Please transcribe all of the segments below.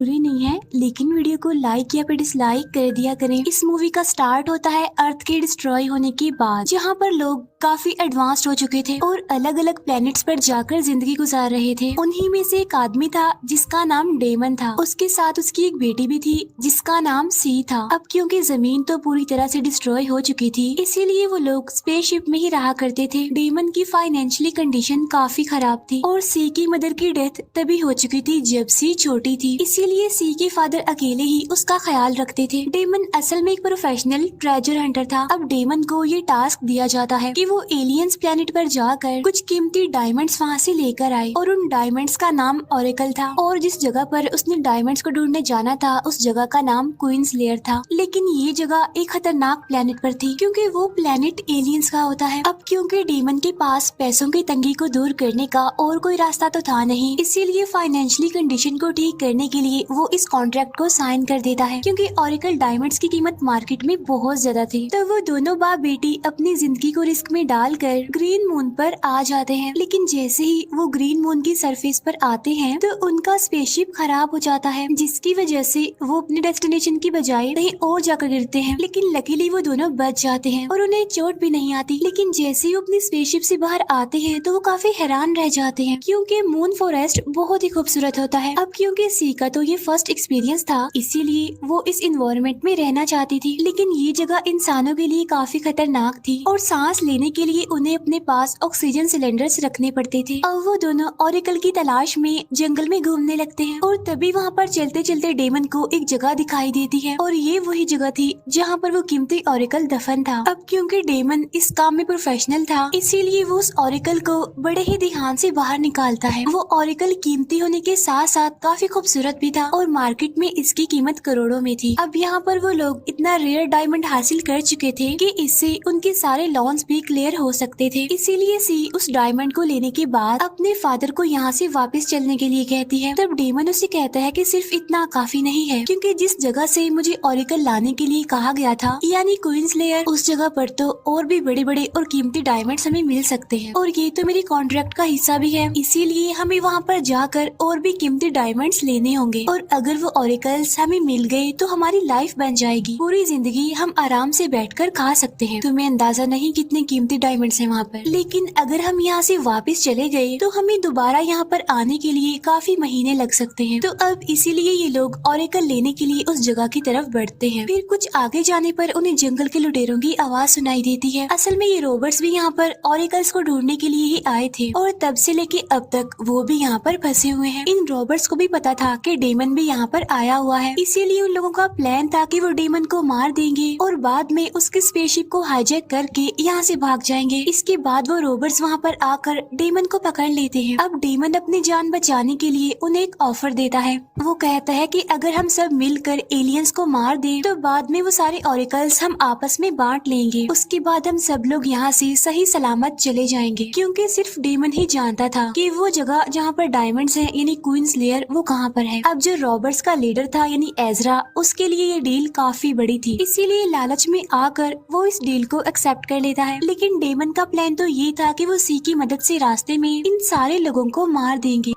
बुरी नहीं है, लेकिन वीडियो को लाइक या फिर डिसलाइक कर दिया करें। इस मूवी का स्टार्ट होता है अर्थ के डिस्ट्रॉय होने के बाद, जहाँ पर लोग काफी एडवांस्ड हो चुके थे और अलग अलग प्लेनेट्स पर जाकर जिंदगी गुजार रहे थे। उन्हीं में से एक आदमी था जिसका नाम डेमन था। उसके साथ उसकी एक बेटी भी थी जिसका नाम सी था। अब क्योंकि जमीन तो पूरी तरह से डिस्ट्रॉय हो चुकी थी, इसीलिए वो लोग स्पेसशिप में ही रहा करते थे। डेमन की फाइनेंशियली कंडीशन काफी खराब थी और सी की मदर की डेथ तभी हो चुकी थी जब सी छोटी थी, इसीलिए सी के फादर अकेले ही उसका ख्याल रखते थे। डेमन असल में एक प्रोफेशनल ट्रेजर हंटर था। अब डेमन को ये टास्क दिया जाता है कि वो एलियंस प्लेनेट पर जाकर कुछ कीमती डायमंड्स वहाँ से लेकर आए और उन डायमंड्स का नाम ऑरेकल था। और जिस जगह पर उसने डायमंड्स को ढूंढने जाना था उस जगह का नाम क्वींस लेयर था। लेकिन ये जगह एक खतरनाक प्लेनेट पर थी क्योंकि वो प्लेनेट एलियंस का होता है। अब क्योंकि डेमन के पास पैसों की तंगी को दूर करने का और कोई रास्ता तो था नहीं, इसीलिए फाइनेंशियली कंडीशन को ठीक करने के लिए वो इस कॉन्ट्रैक्ट को साइन कर देता है। क्योंकि ऑरेकल डायमंड्स की कीमत मार्केट में बहुत ज्यादा थी, तो वो दोनों बाप बेटी अपनी जिंदगी को रिस्क में डालकर ग्रीन मून पर आ जाते हैं। लेकिन जैसे ही वो ग्रीन मून की सरफेस पर आते हैं तो उनका स्पेसशिप खराब हो जाता है, जिसकी वजह से वो अपने डेस्टिनेशन की बजाय कहीं और जाकर गिरते हैं। लेकिन लकीली वो दोनों बच जाते हैं और उन्हें चोट भी नहीं आती। लेकिन जैसे ही वो अपनी स्पेसशिप से बाहर आते हैं तो वो काफी हैरान रह जाते हैं क्योंकि मून फॉरेस्ट बहुत ही खूबसूरत होता है। अब क्योंकि सी का तो ये फर्स्ट एक्सपीरियंस था, इसीलिए वो इस इन्वायरमेंट में रहना चाहती थी। लेकिन ये जगह इंसानों के लिए काफी खतरनाक थी और सांस लेने के लिए उन्हें अपने पास ऑक्सीजन सिलेंडर्स रखने पड़ते थे। अब वो दोनों ऑरेकल की तलाश में जंगल में घूमने लगते हैं और तभी वहाँ पर चलते चलते डेमन को एक जगह दिखाई देती है और ये वही जगह थी जहाँ पर वो कीमती ऑरेकल दफन था। अब क्योंकि डेमन इस काम में प्रोफेशनल था, इसीलिए वो उस ऑरेकल को बड़े ही ध्यान से बाहर निकालता है। वो ऑरेकल कीमती होने के साथ साथ काफी खूबसूरत भी था और मार्केट में इसकी कीमत करोड़ों में थी। अब यहाँ पर वो लोग इतना रेयर डायमंड हासिल कर चुके थे कि इससे उनके सारे लॉन्स भी क्लियर हो सकते थे। इसीलिए सी उस डायमंड को लेने के बाद अपने फादर को यहाँ से वापस चलने के लिए कहती है। तब डेमन उसे कहता है कि सिर्फ इतना काफी नहीं है, क्योंकि जिस जगह से मुझे ऑरेकल लाने के लिए कहा गया था यानी क्वींस लेयर, उस जगह पर तो और भी बड़े बड़े और कीमती डायमंड्स हमें मिल सकते हैं और ये तो मेरी कॉन्ट्रैक्ट का हिस्सा भी है, इसीलिए हमें वहाँ पर जाकर और भी कीमती डायमंड्स लेने होंगे और अगर वो ऑरेकल्स हमें मिल गए तो हमारी लाइफ बन जाएगी, पूरी जिंदगी हम आराम से बैठकर खा सकते हैं। तुम्हें अंदाजा नहीं कितने कीमती डायमंड्स हैं वहाँ पर। लेकिन अगर हम यहाँ से वापस चले गए तो हमें दोबारा यहाँ पर आने के लिए काफी महीने लग सकते हैं। तो अब इसीलिए ये लोग ऑरेकल लेने के लिए उस जगह की तरफ बढ़ते हैं। फिर कुछ आगे जाने पर उन्हें जंगल के लुटेरों की आवाज सुनाई देती है। असल में ये रोबर्ट्स भी यहाँ पर ऑरेकल्स को ढूंढने के लिए ही आए थे और तब से लेके अब तक वो भी यहाँ पर फंसे हुए हैं। इन रोबर्ट्स को भी पता था कि डेमन भी यहाँ पर आया हुआ है, इसीलिए उन लोगों का प्लान था कि वो डेमन को मार देंगे और बाद में उसके स्पेसशिप को हाईजैक करके यहाँ से भाग जाएंगे। इसके बाद वो रोबर्ट्स वहाँ पर आकर डेमन को पकड़ लेते हैं। अब डेमन अपनी जान बचाने के लिए उन्हें एक ऑफर देता है। वो कहता है कि अगर हम सब मिलकर एलियंस को मार दें तो बाद में वो सारे ऑरेकल्स हम आपस में बांट लेंगे। उसके बाद हम सब लोग यहाँ से सही सलामत चले जाएंगे, क्योंकि सिर्फ डेमन ही जानता था कि वो जगह जहाँ पर डायमंड्स हैं यानी क्वींस लेयर वो कहाँ पर है। अब जो रॉबर्ट्स का लीडर था यानी एजरा, उसके लिए ये डील काफी बड़ी थी, इसीलिए लालच में आकर वो इस डील को एक्सेप्ट कर लेता है। लेकिन डेमन का प्लान तो ये था कि वो सी की मदद से रास्ते में इन सारे लोगों को मार देंगे।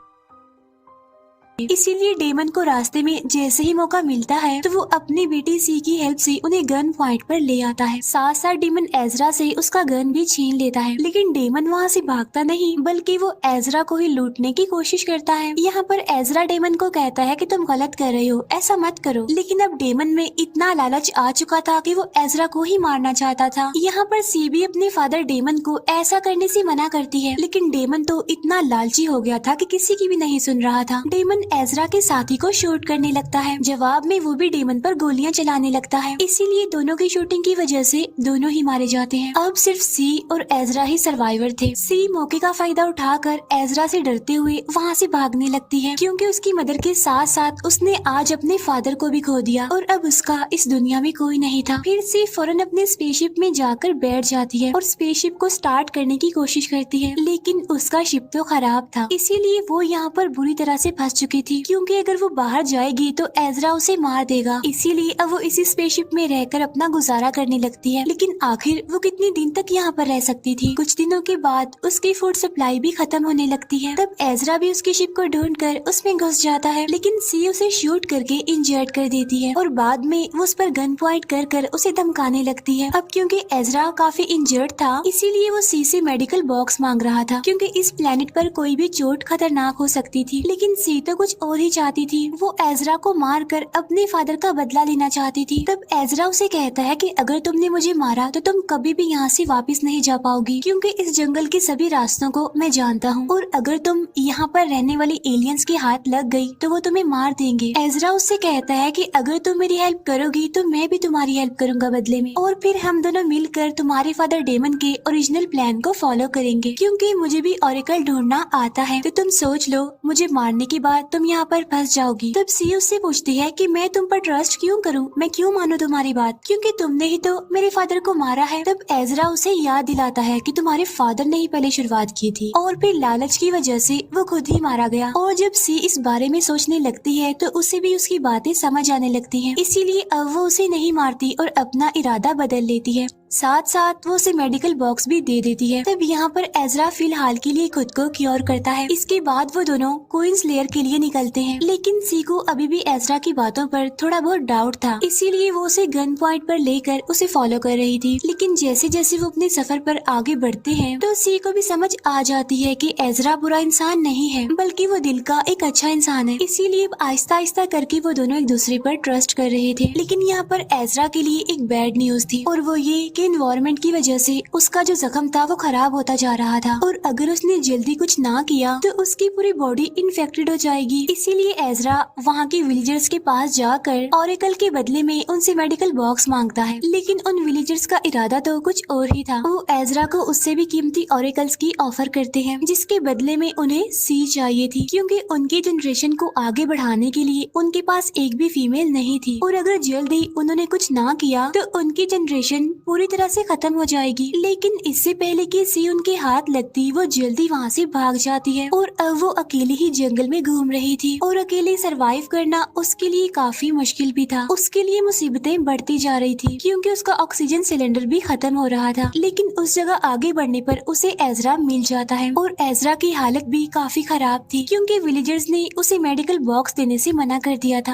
इसीलिए डेमन को रास्ते में जैसे ही मौका मिलता है तो वो अपनी बेटी सी की हेल्प से उन्हें गन पॉइंट पर ले आता है। साथ साथ डेमन एजरा से उसका गन भी छीन लेता है। लेकिन डेमन वहाँ से भागता नहीं, बल्कि वो एजरा को ही लूटने की कोशिश करता है। यहाँ पर एजरा डेमन को कहता है कि तुम गलत कर रहे हो, ऐसा मत करो। लेकिन अब डेमन में इतना लालच आ चुका था कि वो एजरा को ही मारना चाहता था। यहाँ पर सी भी अपने फादर डेमन को ऐसा करने से मना करती है, लेकिन डेमन तो इतना लालची हो गया था कि किसी की भी नहीं सुन रहा था। डेमन एजरा के साथी को शूट करने लगता है। जवाब में वो भी डेमन पर गोलियां चलाने लगता है। इसीलिए दोनों की शूटिंग की वजह से दोनों ही मारे जाते हैं। अब सिर्फ सी और एजरा ही सर्वाइवर थे। सी मौके का फायदा उठाकर एजरा से डरते हुए वहाँ से भागने लगती है, क्योंकि उसकी मदर के साथ साथ उसने आज अपने फादर को भी खो दिया और अब उसका इस दुनिया में कोई नहीं था। फिर सी फौरन अपने स्पेसशिप में जाकर बैठ जाती है और स्पेसशिप को स्टार्ट करने की कोशिश करती है, लेकिन उसका शिप तो खराब था, इसीलिए वो यहाँ पर बुरी तरह से फंस चुकी चुकी थी, क्योंकि अगर वो बाहर जाएगी तो एजरा उसे मार देगा। इसीलिए अब वो इसी स्पेसशिप में रहकर अपना गुजारा करने लगती है। लेकिन आखिर वो कितने दिन तक यहाँ पर रह सकती थी। कुछ दिनों के बाद उसकी फूड सप्लाई भी खत्म होने लगती है। तब एजरा भी उसकी शिप को ढूंढकर उसमें घुस जाता है, लेकिन सी उसे शूट करके इंजर्ड कर देती है और बाद में वो उस पर गन पॉइंट कर उसे धमकाने लगती है। अब क्योंकि एजरा काफी इंजर्ड था, इसीलिए वो सी से मेडिकल बॉक्स मांग रहा था, क्योंकि इस प्लेनेट पर कोई भी चोट खतरनाक हो सकती थी। लेकिन सी तो कुछ और ही चाहती थी। वो एजरा को मारकर अपने फादर का बदला लेना चाहती थी। तब एजरा उसे कहता है कि अगर तुमने मुझे मारा तो तुम कभी भी यहाँ से वापस नहीं जा पाओगी, क्योंकि इस जंगल के सभी रास्तों को मैं जानता हूँ, और अगर तुम यहाँ पर रहने वाले एलियंस के हाथ लग गई तो वो तुम्हें मार देंगे। एजरा उससे कहता है कि अगर तुम मेरी हेल्प करोगी तो मैं भी तुम्हारी हेल्प करूंगा बदले में, और फिर हम दोनों मिलकर तुम्हारे फादर डेमन के ओरिजिनल प्लान को फॉलो करेंगे, क्योंकि मुझे भी ऑरेकल ढूंढना आता है। तो तुम सोच लो, मुझे मारने के बाद तुम यहाँ पर फंस जाओगी। तब सी उससे पूछती है कि मैं तुम पर ट्रस्ट क्यों करूँ, मैं क्यों मानूं तुम्हारी बात, क्योंकि तुमने ही तो मेरे फादर को मारा है। तब एजरा उसे याद दिलाता है कि तुम्हारे फादर ने ही पहले शुरुआत की थी और फिर लालच की वजह से वो खुद ही मारा गया। और जब सी इस बारे में सोचने लगती है तो उसे भी उसकी बातें समझ आने लगती हैं। इसीलिए अब वो उसे नहीं मारती और अपना इरादा बदल लेती है। साथ साथ वो उसे मेडिकल बॉक्स भी दे देती है। तब यहाँ पर एजरा फिलहाल के लिए खुद को क्योर करता है। इसके बाद वो दोनों क्वींस लेयर के लिए निकलते हैं, लेकिन सी को अभी भी एजरा की बातों पर थोड़ा बहुत डाउट था, इसीलिए वो उसे गन पॉइंट पर लेकर उसे फॉलो कर रही थी। लेकिन जैसे जैसे वो अपने सफर पर आगे बढ़ते हैं तो सी को भी समझ आ जाती है कि एजरा बुरा इंसान नहीं है, बल्कि वो दिल का एक अच्छा इंसान है। इसीलिए आहिस्ता आहिस्ता करके वो दोनों एक दूसरे पर ट्रस्ट कर रहे थे। लेकिन यहाँ पर एजरा के लिए एक बैड न्यूज थी, और वो ये कि एनवायरनमेंट की वजह से उसका जो जख्म था वो खराब होता जा रहा था, और अगर उसने जल्दी कुछ ना किया तो उसकी पूरी बॉडी इन्फेक्टेड हो जाएगी। इसीलिए एजरा वहाँ के विलेजर्स के पास जाकर ऑरेकल के बदले में उनसे मेडिकल बॉक्स मांगता है। लेकिन उन विलेजर्स का इरादा तो कुछ और ही था। वो एजरा को उससे भी कीमती ऑरेकल्स की ऑफर करते हैं, जिसके बदले में उन्हें सी चाहिए थी, क्योंकि उनकी जनरेशन को आगे बढ़ाने के लिए उनके पास एक भी फीमेल नहीं थी, और अगर जल्दी उन्होंने कुछ ना किया तो उनकी जनरेशन पूरी तरह से खत्म हो जाएगी। लेकिन इससे पहले कि सी उनके हाथ लगती, वो जल्दी वहाँ से भाग जाती है, और अब वो अकेली ही जंगल में घूम रही थी, और अकेले सरवाइव करना उसके लिए काफी मुश्किल भी था। उसके लिए मुसीबतें बढ़ती जा रही थी, क्योंकि उसका ऑक्सीजन सिलेंडर भी खत्म हो रहा था। लेकिन उस जगह आगे बढ़ने पर उसे एजरा मिल जाता है, और एजरा की हालत भी काफी खराब थी, क्योंकि विलेजर्स ने उसे मेडिकल बॉक्स देने से मना कर दिया था।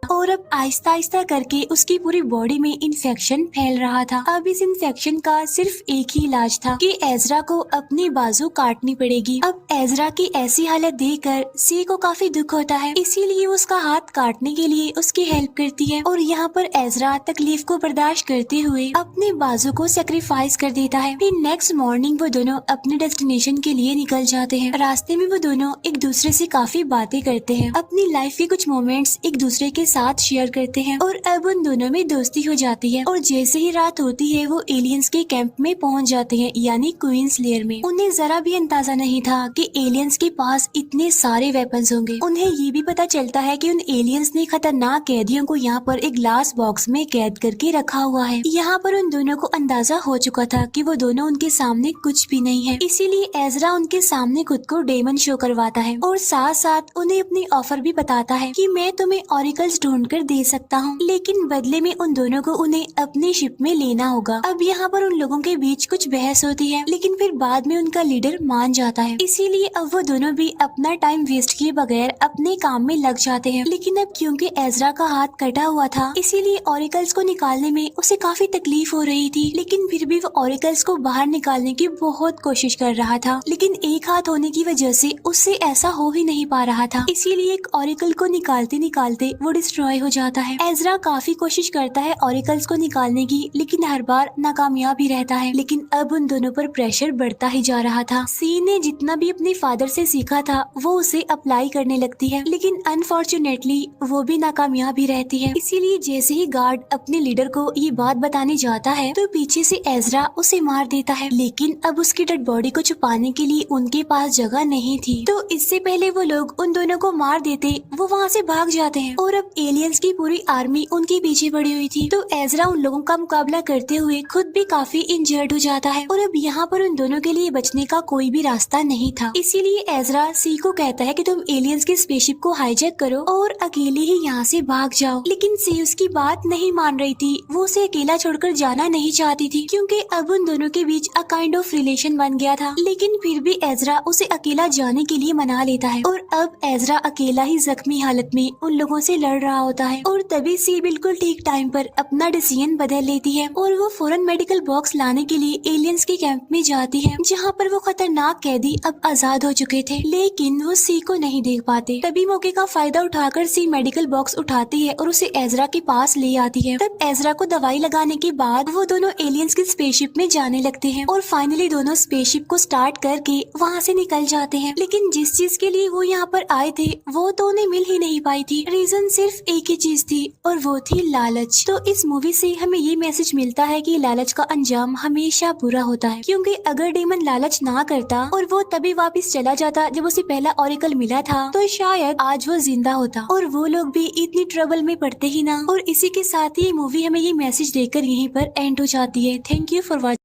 और अब आहिस्ता आहिस्ता करके उसकी पूरी बॉडी में इन्फेक्शन फैल रहा था। अब इस इन्फेक्शन का सिर्फ एक ही इलाज था कि एजरा को अपनी बाजू काटनी पड़ेगी। अब एजरा की ऐसी हालत देखकर सी को काफी दुख होता है, इसीलिए वो उसका हाथ काटने के लिए उसकी हेल्प करती है, और यहाँ पर एजरा तकलीफ को बर्दाश्त करते हुए अपने बाजू को सेक्रीफाइस कर देता है। फिर नेक्स्ट मॉर्निंग वो दोनों अपने डेस्टिनेशन के लिए निकल जाते हैं। रास्ते में वो दोनों एक दूसरे से काफी बातें करते हैं, अपनी लाइफ के कुछ मोमेंट्स एक दूसरे के साथ शेयर करते हैं, और अब उन दोनों में दोस्ती हो जाती है। और जैसे ही रात होती है वो एलियंस के कैंप में पहुंच जाते हैं, यानी क्वींस लेयर में। उन्हें जरा भी अंदाजा नहीं था कि एलियंस के पास इतने सारे वेपन्स होंगे। उन्हें ये भी पता चलता है कि उन एलियंस ने खतरनाक कैदियों को यहाँ पर एक ग्लास बॉक्स में कैद करके रखा हुआ है। यहाँ पर उन दोनों को अंदाजा हो चुका था कि वो दोनों उनके सामने कुछ भी नहीं है, इसीलिए एजरा उनके सामने खुद को डेमन शो करवाता है, और साथ साथ उन्हें अपनी ऑफर भी बताता है कि मैं तुम्हें ऑरिकल्स ढूंढकर दे सकता हूँ, लेकिन बदले में उन दोनों को उन्हें अपनी शिप में लेना होगा। अब यहाँ पर उन लोगों के बीच कुछ बहस होती है, लेकिन फिर बाद में उनका लीडर मान जाता है। इसीलिए अब वो दोनों भी अपना टाइम वेस्ट किए बगैर अपने काम में लग जाते हैं। लेकिन अब क्योंकि एजरा का हाथ कटा हुआ था, इसीलिए ऑरिकल्स को निकालने में उसे काफी तकलीफ हो रही थी, लेकिन फिर भी वो ऑरिकल्स को बाहर निकालने की बहुत कोशिश कर रहा था। लेकिन एक हाथ होने की वजह से उससे ऐसा हो ही नहीं पा रहा था, इसीलिए एक ऑरिकल को निकालते निकालते वो डिस्ट्रॉय हो जाता है। एजरा काफी कोशिश करता है ऑरिकल्स को निकालने की, लेकिन हर बार नाकामयाब ही रहता है। लेकिन अब उन दोनों पर प्रेशर बढ़ता ही जा रहा था। सी ने जितना भी अपने फादर से सीखा था वो उसे अप्लाई करने लगती है, लेकिन अनफॉर्चुनेटली वो भी नाकामयाब ही रहती है। इसीलिए जैसे ही गार्ड अपने लीडर को ये बात बताने जाता है तो पीछे से एजरा उसे मार देता है, लेकिन अब उसकी डेड बॉडी को छुपाने के लिए उनके पास जगह नहीं थी। तो इससे पहले वो लोग उन दोनों को मार देते वो वहाँ से भाग जाते हैं, और अब एलियंस की पूरी आर्मी उनके पीछे पड़ी हुई थी। तो एजरा उन लोगों का मुकाबला करते हुए खुद भी काफी इंजर्ड हो जाता है और अब यहाँ पर उन दोनों के लिए बचने का कोई भी रास्ता नहीं था। इसीलिए एजरा सी को कहता है कि तुम एलियंस के स्पेसशिप को हाईजैक करो और अकेले ही यहाँ से भाग जाओ। लेकिन सी उसकी बात नहीं मान रही थी, वो उसे अकेला छोड़कर जाना नहीं चाहती थी क्योंकि अब उन दोनों के बीच अ काइंड ऑफ रिलेशन बन गया था। लेकिन फिर भी एजरा उसे अकेला जाने के लिए मना लेता है और अब एजरा अकेला ही जख्मी हालत में उन लोगों से लड़ रहा होता है और तभी सी बिल्कुल ठीक टाइम पर अपना डिसीजन बदल लेती है और वो फौरन मेडिकल बॉक्स लाने के लिए एलियंस के कैंप में जाती है जहाँ पर वो खतरनाक कैदी अब आजाद हो चुके थे। लेकिन वो सी को नहीं देख पाते। तभी मौके का फायदा उठाकर सी मेडिकल बॉक्स उठाती है और उसे एजरा के पास ले आती है। तब एजरा को दवाई लगाने के बाद वो दोनों एलियंस की स्पेसशिप में जाने लगते हैं और फाइनली दोनों स्पेसशिप को स्टार्ट करके वहाँ से निकल जाते हैं। लेकिन जिस चीज के लिए वो यहाँ पर आए थे वो तो उन्हें मिल ही नहीं पाई थी। रीजन सिर्फ एक ही चीज थी और वो थी लालच। तो इस मूवी से हमें ये मैसेज मिलता है कि लालच का अंजाम हमेशा बुरा होता है, क्योंकि अगर डेमन लालच ना करता और वो तभी वापस चला जाता जब उसे पहला ऑरेकल मिला था तो शायद आज वो जिंदा होता और वो लोग भी इतनी ट्रबल में पड़ते ही ना। और इसी के साथ ही मूवी हमें ये मैसेज देकर यहीं पर एंड हो जाती है। Thank you for watching.